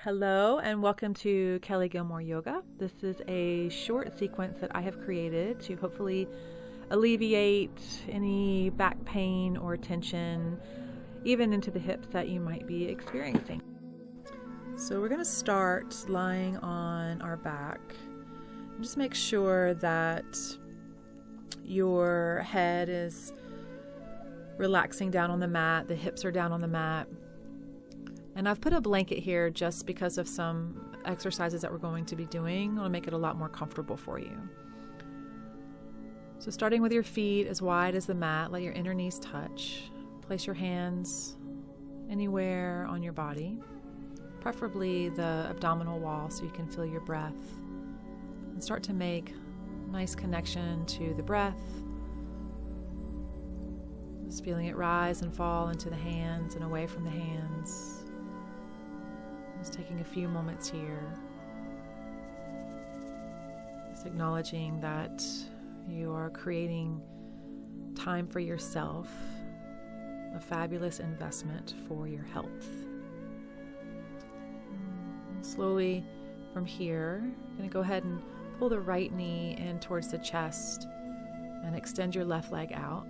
Hello and welcome to Kelly Gilmore Yoga. This is a short sequence that I have created to hopefully alleviate any back pain or tension, even into the hips that you might be experiencing. So we're going to start lying on our back. Just make sure that your head is relaxing down on the mat, the hips are down on the mat. And I've put a blanket here just because of some exercises that we're going to be doing. I want to make it a lot more comfortable for you. So starting with your feet as wide as the mat, let your inner knees touch. Place your hands anywhere on your body, preferably the abdominal wall so you can feel your breath. And start to make a nice connection to the breath. Just feeling it rise and fall into the hands and away from the hands. Just taking a few moments here. Just acknowledging that you are creating time for yourself, a fabulous investment for your health. And slowly from here, I'm going to go ahead and pull the right knee in towards the chest and extend your left leg out.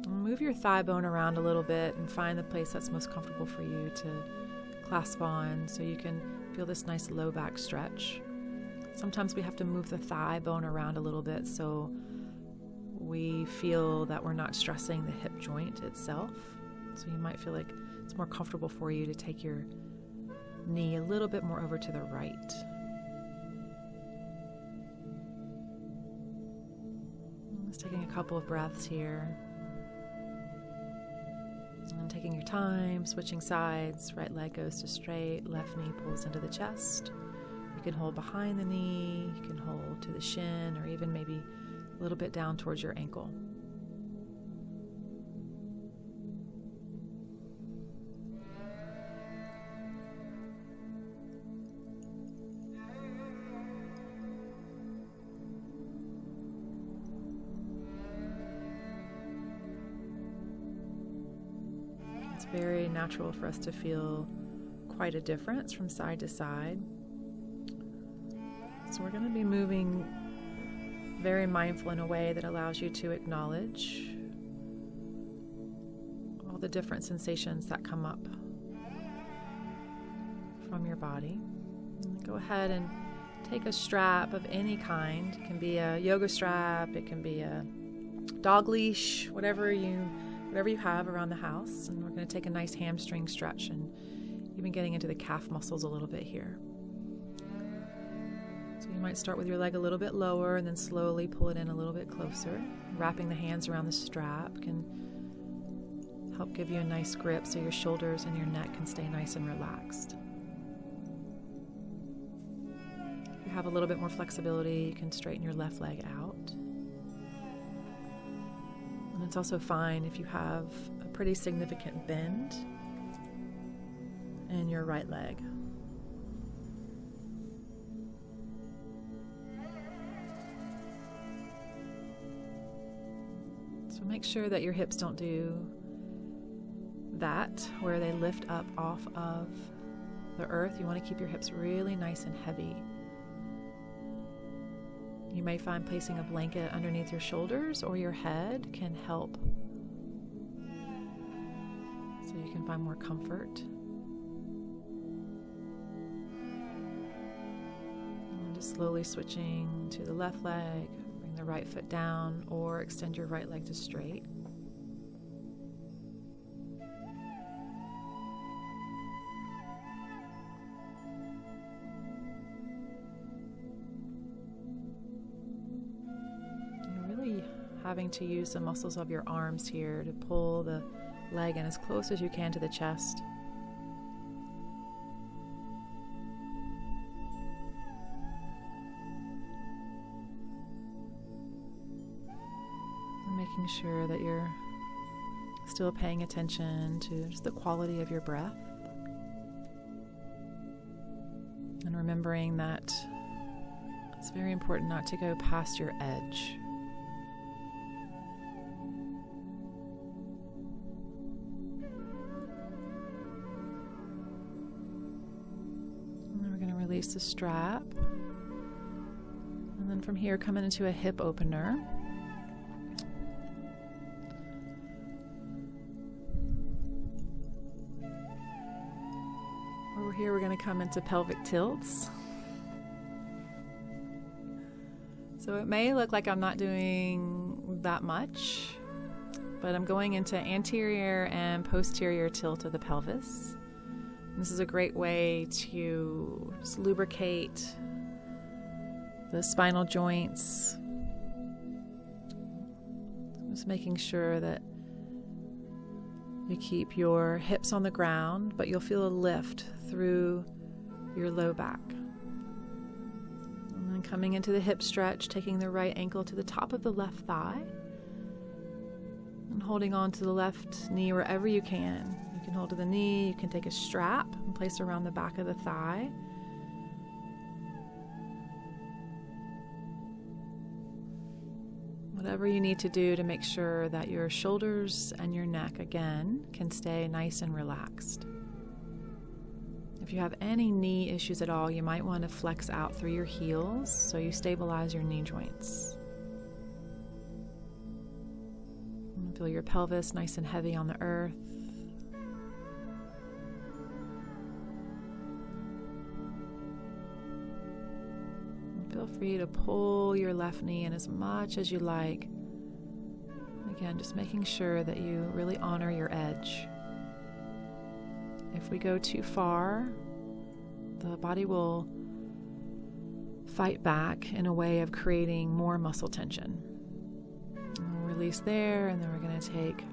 Move your thigh bone around a little bit and find the place that's most comfortable for you to clasp on so you can feel this nice low back stretch. Sometimes we have to move the thigh bone around a little bit so we feel that we're not stressing the hip joint itself. So you might feel like it's more comfortable for you to take your knee a little bit more over to the right. Just taking a couple of breaths here. And taking your time, switching sides, right leg goes to straight, left knee pulls into the chest. You can hold behind the knee, you can hold to the shin, or even maybe a little bit down towards your ankle. It's very natural for us to feel quite a difference from side to side. So we're going to be moving very mindful in a way that allows you to acknowledge all the different sensations that come up from your body. Go ahead and take a strap of any kind. It can be a yoga strap, it can be a dog leash, whatever you have around the house. And we're going to take a nice hamstring stretch and even getting into the calf muscles a little bit here. So you might start with your leg a little bit lower and then slowly pull it in a little bit closer. Wrapping the hands around the strap can help give you a nice grip so your shoulders and your neck can stay nice and relaxed. If you have a little bit more flexibility, you can straighten your left leg out. And it's also fine if you have a pretty significant bend in your right leg. So make sure that your hips don't do that, where they lift up off of the earth. You want to keep your hips really nice and heavy. You may find placing a blanket underneath your shoulders or your head can help, so you can find more comfort. And then just slowly switching to the left leg, bring the right foot down or extend your right leg to straight. Having to use the muscles of your arms here to pull the leg in as close as you can to the chest. And making sure that you're still paying attention to just the quality of your breath. And remembering that it's very important not to go past your edge. Release the strap. And then from here, come into a hip opener. Over here, we're going to come into pelvic tilts. So it may look like I'm not doing that much, but I'm going into anterior and posterior tilt of the pelvis. This is a great way to just lubricate the spinal joints. Just making sure that you keep your hips on the ground, but you'll feel a lift through your low back. And then coming into the hip stretch, taking the right ankle to the top of the left thigh and holding on to the left knee wherever you can. You can hold to the knee, you can take a strap and place it around the back of the thigh. Whatever you need to do to make sure that your shoulders and your neck, again, can stay nice and relaxed. If you have any knee issues at all, you might want to flex out through your heels so you stabilize your knee joints. And feel your pelvis nice and heavy on the earth. Feel free to pull your left knee in as much as you like. Again, just making sure that you really honor your edge. If we go too far, the body will fight back in a way of creating more muscle tension. We'll release there, and then we're going to take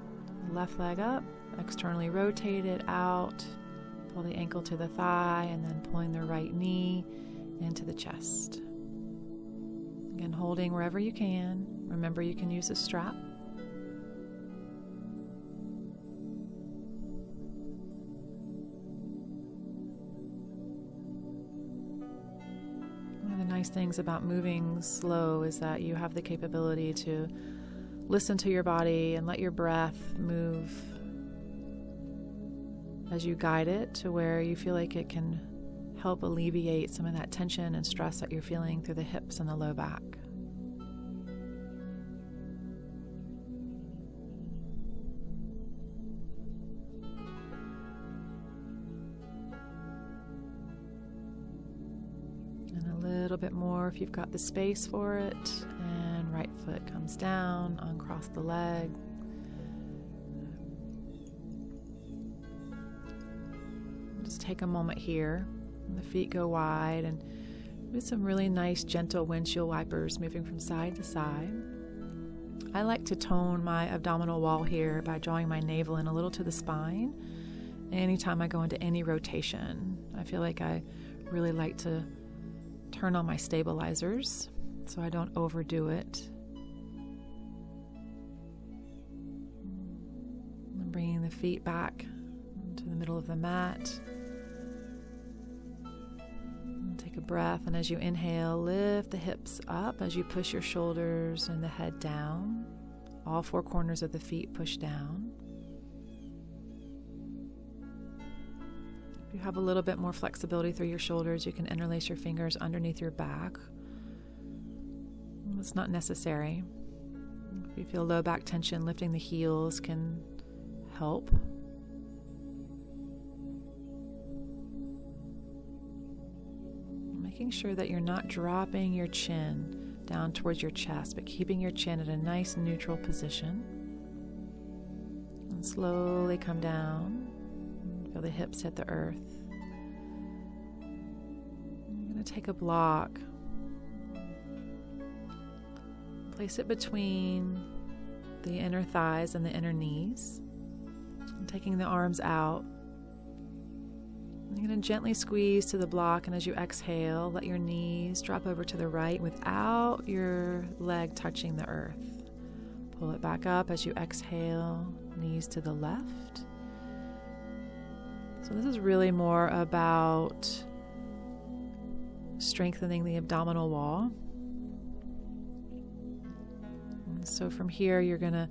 the left leg up, externally rotate it out, pull the ankle to the thigh, and then pulling the right knee into the chest. Again, holding wherever you can. Remember, you can use a strap. One of the nice things about moving slow is that you have the capability to listen to your body and let your breath move as you guide it to where you feel like it can help alleviate some of that tension and stress that you're feeling through the hips and the low back. And a little bit more if you've got the space for it. And right foot comes down, uncross the leg. Just take a moment here. The feet go wide, and do some really nice gentle windshield wipers moving from side to side. I like to tone my abdominal wall here by drawing my navel in a little to the spine. Anytime I go into any rotation, I feel like I really like to turn on my stabilizers so I don't overdo it. I'm bringing the feet back to the middle of the mat. Take a breath, and as you inhale, lift the hips up as you push your shoulders and the head down. All four corners of the feet push down. If you have a little bit more flexibility through your shoulders, you can interlace your fingers underneath your back. It's not necessary. If you feel low back tension, lifting the heels can help. Making sure that you're not dropping your chin down towards your chest, but keeping your chin at a nice neutral position. And slowly come down. Feel the hips hit the earth. I'm going to take a block. Place it between the inner thighs and the inner knees. And taking the arms out. You're going to gently squeeze to the block, and as you exhale, let your knees drop over to the right without your leg touching the earth. Pull it back up as you exhale, knees to the left. So this is really more about strengthening the abdominal wall. And so from here, you're going to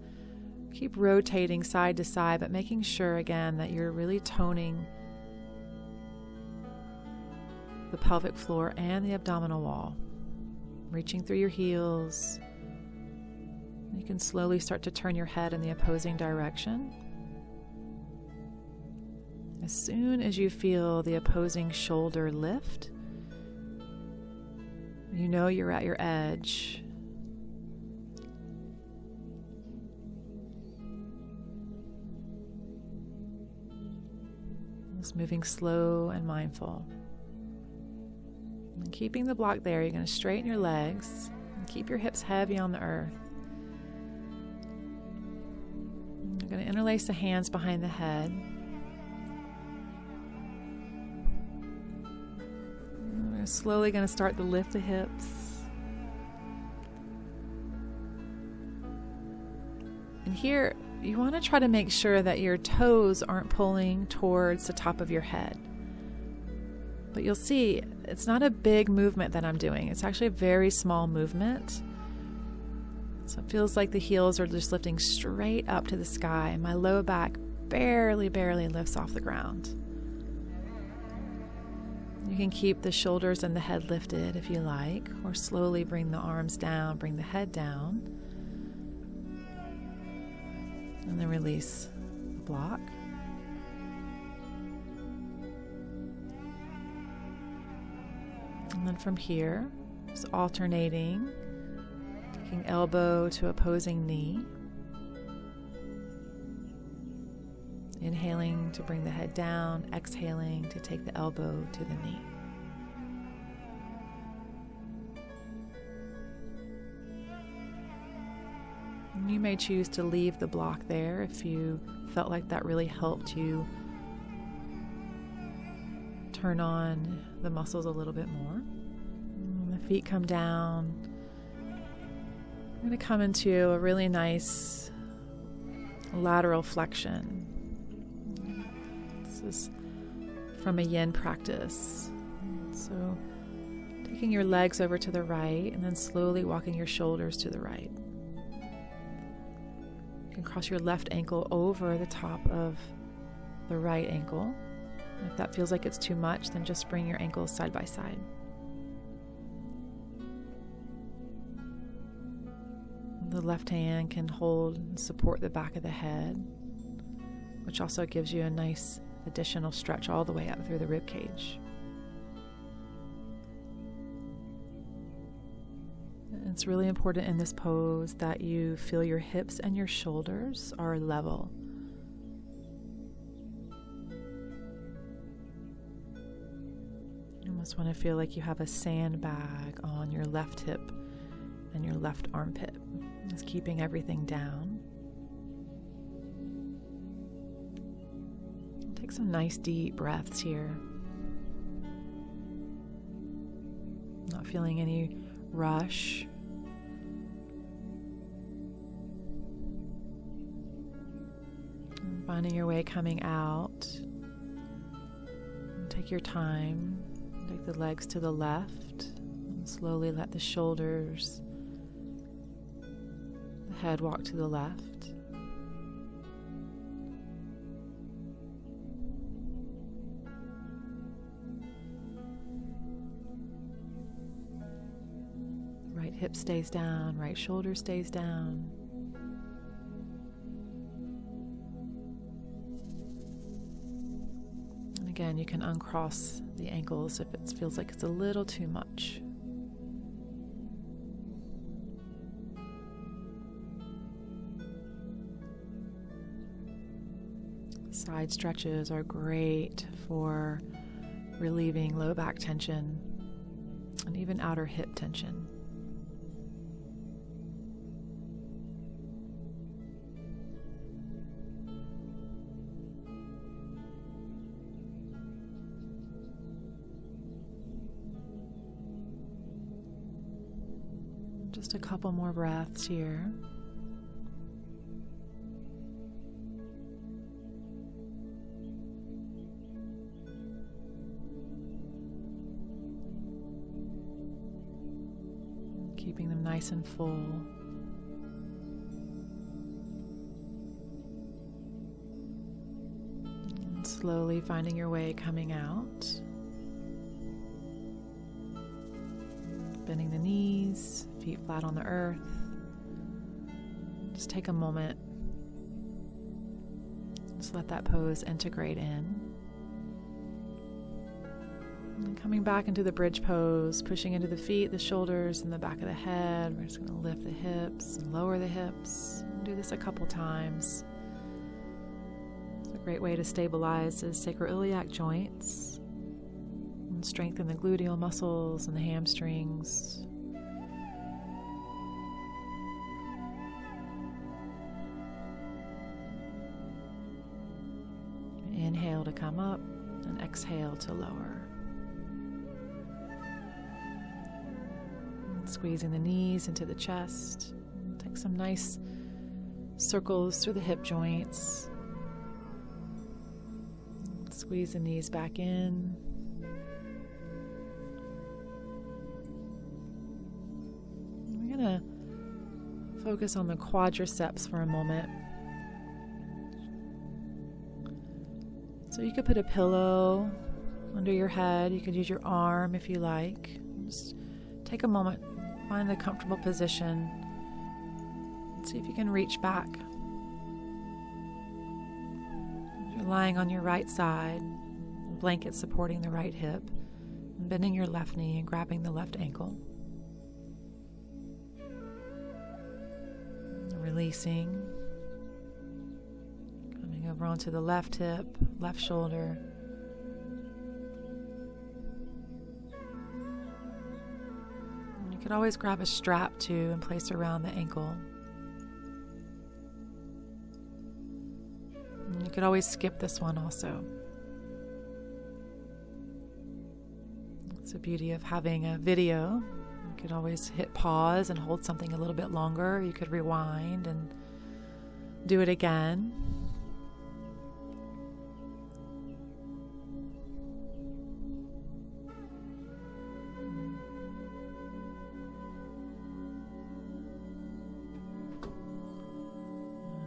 keep rotating side to side, but making sure, again, that you're really toning the pelvic floor and the abdominal wall, reaching through your heels. You can slowly start to turn your head in the opposing direction. As soon as you feel the opposing shoulder lift, you know you're at your edge. Just moving slow and mindful. And keeping the block there, you're going to straighten your legs and keep your hips heavy on the earth. You're going to interlace the hands behind the head. We're slowly going to start to lift the hips. And here, you want to try to make sure that your toes aren't pulling towards the top of your head. But you'll see, it's not a big movement that I'm doing. It's actually a very small movement. So it feels like the heels are just lifting straight up to the sky, and my low back barely lifts off the ground. You can keep the shoulders and the head lifted if you like, or slowly bring the arms down, bring the head down, and then release the block. And then from here, just alternating, taking elbow to opposing knee. Inhaling to bring the head down, exhaling to take the elbow to the knee. And you may choose to leave the block there if you felt like that really helped you turn on the muscles a little bit more. And the feet come down. I'm going to come into a really nice lateral flexion. This is from a yin practice. So taking your legs over to the right and then slowly walking your shoulders to the right. You can cross your left ankle over the top of the right ankle. If that feels like it's too much, then just bring your ankles side by side. The left hand can hold and support the back of the head, which also gives you a nice additional stretch all the way up through the rib cage. It's really important in this pose that you feel your hips and your shoulders are level. You almost want to feel like you have a sandbag on your left hip and your left armpit. Just keeping everything down. Take some nice deep breaths here. Not feeling any rush. And finding your way coming out. And take your time. Take the legs to the left. And slowly let the shoulders, the head walk to the left. Right hip stays down, right shoulder stays down. And again, you can uncross the ankles if it feels like it's a little too much. Side stretches are great for relieving low back tension and even outer hip tension. Just a couple more breaths here. Keeping them nice and full. And slowly finding your way coming out. Bending the knees, feet flat on the earth. Just take a moment. Just let that pose integrate in. And coming back into the bridge pose, pushing into the feet, the shoulders, and the back of the head. We're just going to lift the hips and lower the hips. Do this a couple times. It's a great way to stabilize the sacroiliac joints and strengthen the gluteal muscles and the hamstrings. Inhale to come up and exhale to lower. And squeezing the knees into the chest. Take some nice circles through the hip joints. Squeeze the knees back in. We're going to focus on the quadriceps for a moment. So you could put a pillow under your head. You could use your arm if you like. Just take a moment, find a comfortable position. See if you can reach back. You're lying on your right side, blanket supporting the right hip, and bending your left knee and grabbing the left ankle. Releasing. Coming over onto the left hip, left shoulder. And you could always grab a strap too and place around the ankle. And you could always skip this one also. It's the beauty of having a video. You could always hit pause and hold something a little bit longer. You could rewind and do it again.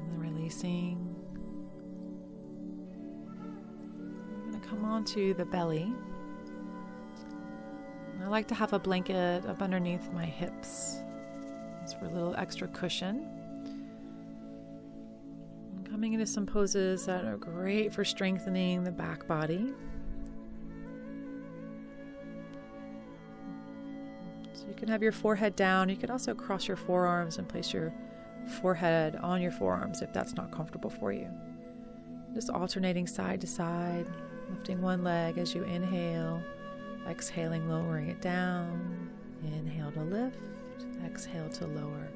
And then releasing. I'm going to come onto the belly. I like to have a blanket up underneath my hips. It's for a little extra cushion. I'm coming into some poses that are great for strengthening the back body. So you can have your forehead down. You could also cross your forearms and place your forehead on your forearms if that's not comfortable for you. Just alternating side to side, lifting one leg as you inhale. Exhaling, lowering it down. Inhale to lift. Exhale to lower.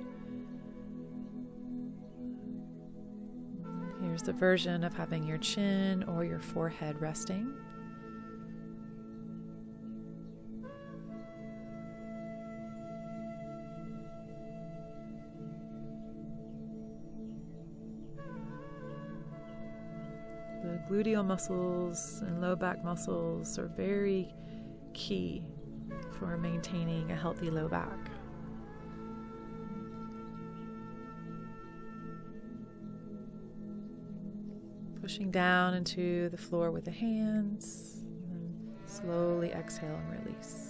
Here's the version of having your chin or your forehead resting. The gluteal muscles and low back muscles are very key for maintaining a healthy low back. Pushing down into the floor with the hands, and slowly exhale and release.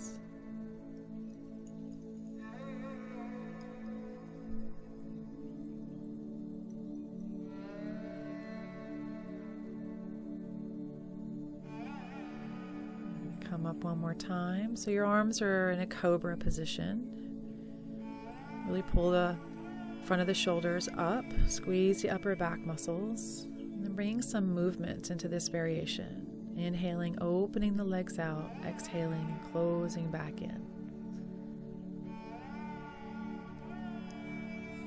Come up one more time. So your arms are in a cobra position. Really pull the front of the shoulders up. Squeeze the upper back muscles. And then bring some movement into this variation. Inhaling, opening the legs out. Exhaling and closing back in.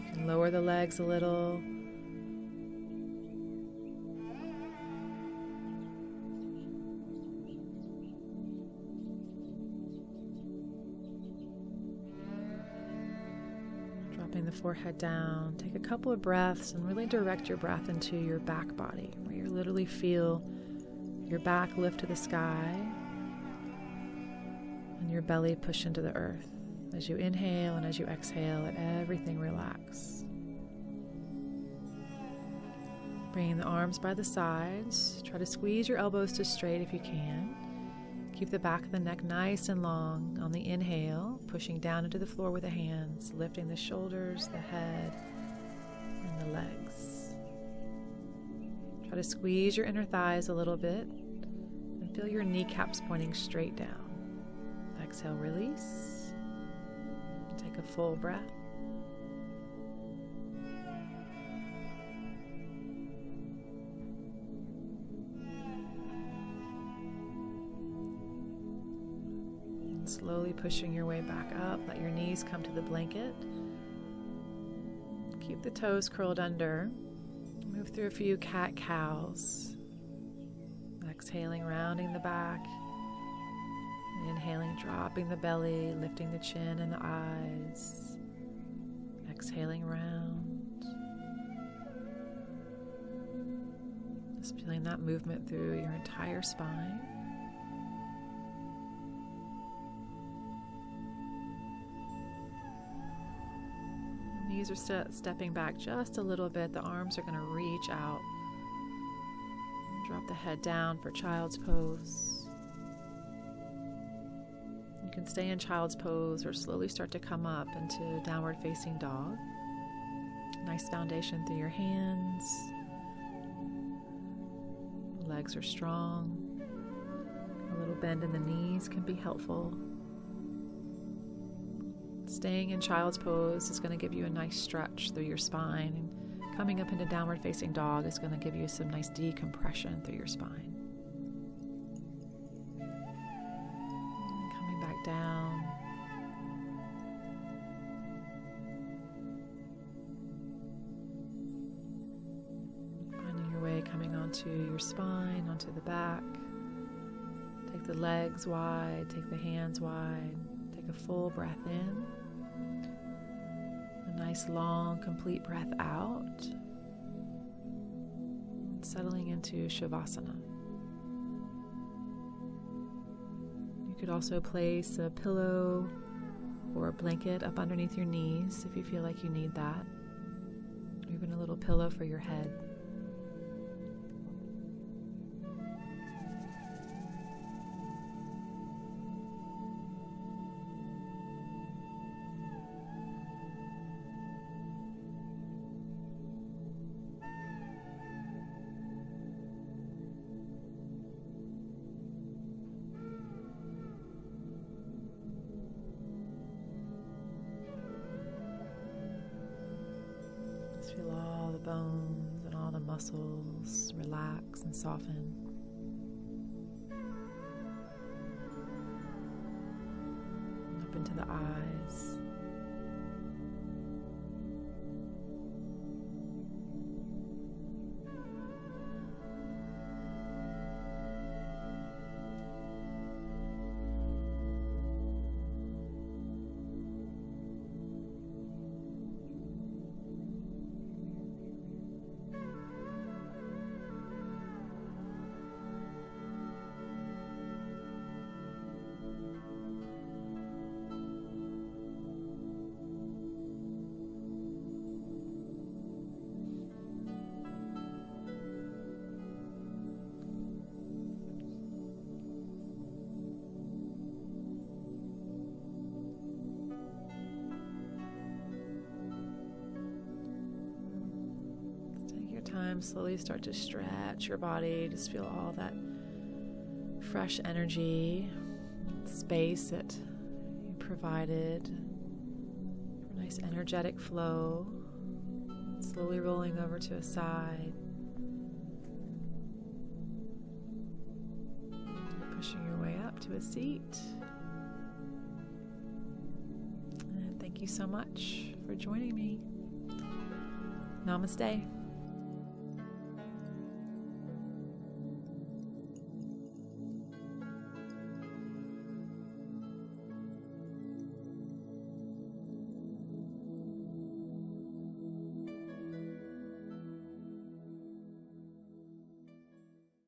You can lower the legs a little. The forehead down. Take a couple of breaths and really direct your breath into your back body, where you literally feel your back lift to the sky and your belly push into the earth. As you inhale and as you exhale, let everything relax. Bringing the arms by the sides. Try to squeeze your elbows to straight if you can. Keep the back of the neck nice and long. On the inhale, pushing down into the floor with the hands, lifting the shoulders, the head, and the legs. Try to squeeze your inner thighs a little bit and feel your kneecaps pointing straight down. Exhale, release. Take a full breath. Slowly pushing your way back up. Let your knees come to the blanket. Keep the toes curled under. Move through a few cat-cows. Exhaling, rounding the back. Inhaling, dropping the belly, lifting the chin and the eyes. Exhaling, round. Just feeling that movement through your entire spine. Knees are stepping back just a little bit. The arms are going to reach out. Drop the head down for child's pose. You can stay in child's pose or slowly start to come up into downward facing dog. Nice foundation through your hands. Legs are strong. A little bend in the knees can be helpful. Staying in child's pose is going to give you a nice stretch through your spine, and coming up into downward facing dog is going to give you some nice decompression through your spine. And coming back down. Finding your way coming onto your spine, onto the back. Take the legs wide, take the hands wide. Take a full breath in. A nice long complete breath out. Settling into Shavasana. You could also place a pillow or a blanket up underneath your knees if you feel like you need that. Or even a little pillow for your head. Feel all the bones and all the muscles relax and soften. Up into the eyes. Time, slowly start to stretch your body. Just feel all that fresh energy, space that you provided. Nice energetic flow. Slowly rolling over to a side. Pushing your way up to a seat. And thank you so much for joining me. Namaste.